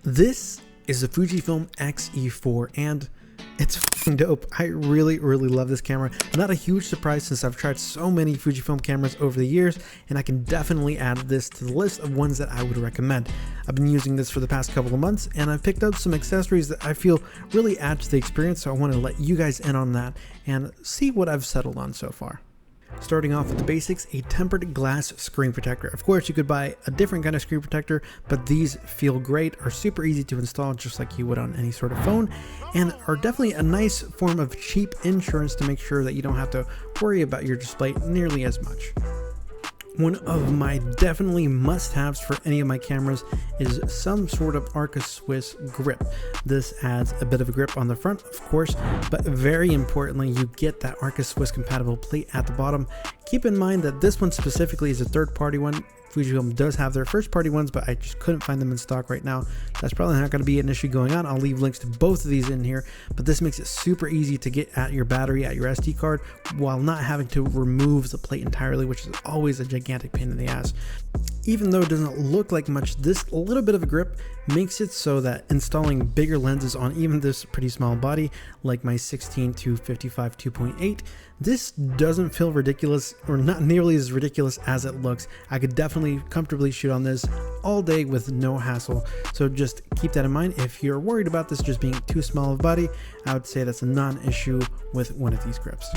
This is the Fujifilm X-E4 and it's f***ing dope. I really love this camera. Not a huge surprise since I've tried so many Fujifilm cameras over the years, and I can definitely add this to the list of ones that I would recommend. I've been using this for the past couple of months, and I've picked up some accessories that I feel really add to the experience, so I want to let you guys in on that and see what I've settled on so far. Starting off with the basics, a tempered glass screen protector. Of course, you could buy a different kind of screen protector, but these feel great, are super easy to install just like you would on any sort of phone, and are definitely a nice form of cheap insurance to make sure that you don't have to worry about your display nearly as much. One of my definitely must-haves for any of my cameras is some sort of Arca grip. This adds a bit of a grip on the front, of course, but very importantly, you get that Arca compatible plate at the bottom. Keep in mind that this one specifically is a third-party one. Fujifilm does have their first-party ones, but I just couldn't find them in stock right now. That's probably not going to be an issue going on. I'll leave links to both of these in here, but this makes it super easy to get at your battery, at your SD card, while not having to remove the plate entirely, which is always a gigantic pain in the ass. Even though it doesn't look like much, this little bit of a grip makes it so that installing bigger lenses on even this pretty small body, like my 16 to 55 2.8, this doesn't feel ridiculous, or not nearly as ridiculous as it looks. I could definitely comfortably shoot on this all day with no hassle. So just keep that in mind. If you're worried about this just being too small of a body, I would say that's a non-issue with one of these grips.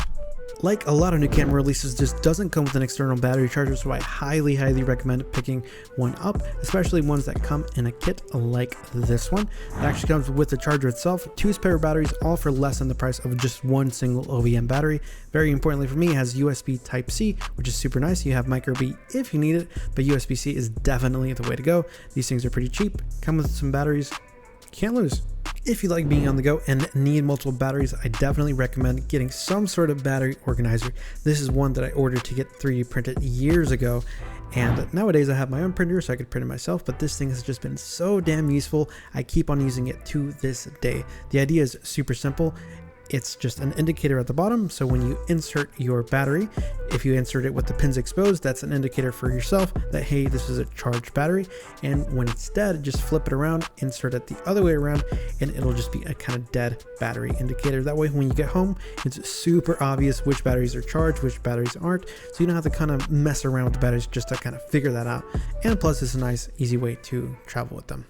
Like a lot of new camera releases, this doesn't come with an external battery charger, so I highly recommend picking one up, especially ones that come in a kit like this one. It actually comes with the charger itself, 2 spare batteries, all for less than the price of just one single OEM battery. Very importantly for me, it has USB Type-C, which is super nice. You have micro B if you need it, but USB-C is definitely the way to go. These things are pretty cheap, come with some batteries, can't lose. If you like being on the go and need multiple batteries, I definitely recommend getting some sort of battery organizer. This is one that I ordered to get 3D printed years ago, and nowadays I have my own printer so I could print it myself, but this thing has just been so damn useful. I keep on using it to this day. The idea is super simple. It's just an indicator at the bottom, so when you insert your battery, if you insert it with the pins exposed, that's an indicator for yourself that, hey, this is a charged battery. And when it's dead, just flip it around, insert it the other way around, and it'll just be a kind of dead battery indicator. That way, when you get home, it's super obvious which batteries are charged, which batteries aren't, so you don't have to kind of mess around with the batteries just to kind of figure that out. And plus, it's a nice, easy way to travel with them.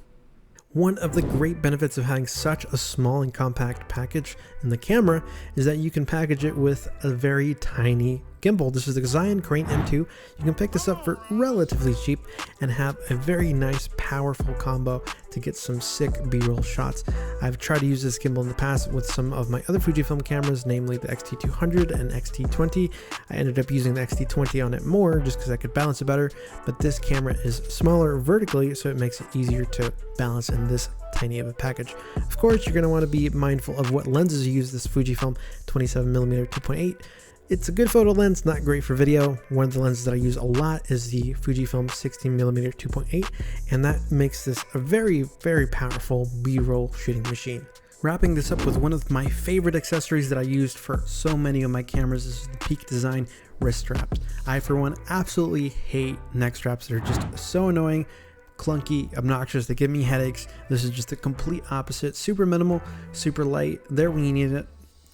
One of the great benefits of having such a small and compact package in the camera is that you can package it with a very tiny gimbal. This is the Zion Crane M2. You can pick this up for relatively cheap and have a very nice, powerful combo to get some sick B-roll shots. I've tried to use this gimbal in the past with some of my other Fujifilm cameras, namely the X-T200 and X-T20. I ended up using the X-T20 on it more just because I could balance it better, but this camera is smaller vertically, so it makes it easier to balance in this tiny of a package. Of course, you're going to want to be mindful of what lenses you use. This Fujifilm 27mm 2.8. It's a good photo lens, not great for video. One of the lenses that I use a lot is the Fujifilm 16mm 2.8, and that makes this a very powerful B-roll shooting machine. Wrapping this up with one of my favorite accessories that I used for so many of my cameras is the Peak Design wrist straps. I, for one, absolutely hate neck straps. They're just so annoying, clunky, obnoxious, they give me headaches. This is just the complete opposite. Super minimal, super light, there when you need it,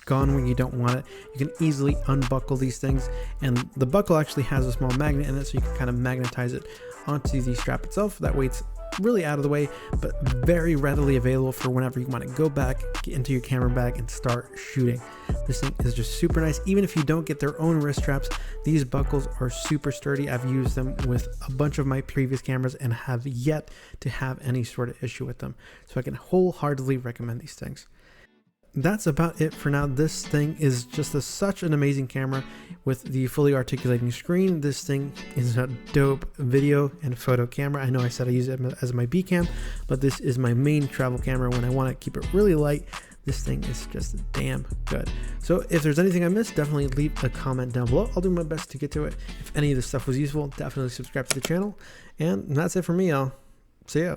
gone when you don't want it. You can easily unbuckle these things, and the buckle actually has a small magnet in it, so you can kind of magnetize it onto the strap itself. That way it's really out of the way, but very readily available for whenever you want to go back, get into your camera bag and start shooting. This thing is just super nice. Even if you don't get their own wrist straps, these buckles are super sturdy. I've used them with a bunch of my previous cameras and have yet to have any sort of issue with them. So I can wholeheartedly recommend these things. That's about it for now. This thing is just such an amazing camera with the fully articulating screen. This thing is a dope video and photo camera. I know I said I use it as my B cam, but this is my main travel camera when I want to keep it really light. This thing is just damn good. So if there's anything I missed, definitely leave a comment down below. I'll do my best to get to it. If any of this stuff was useful, definitely subscribe to the channel. And that's it for me, y'all. See ya.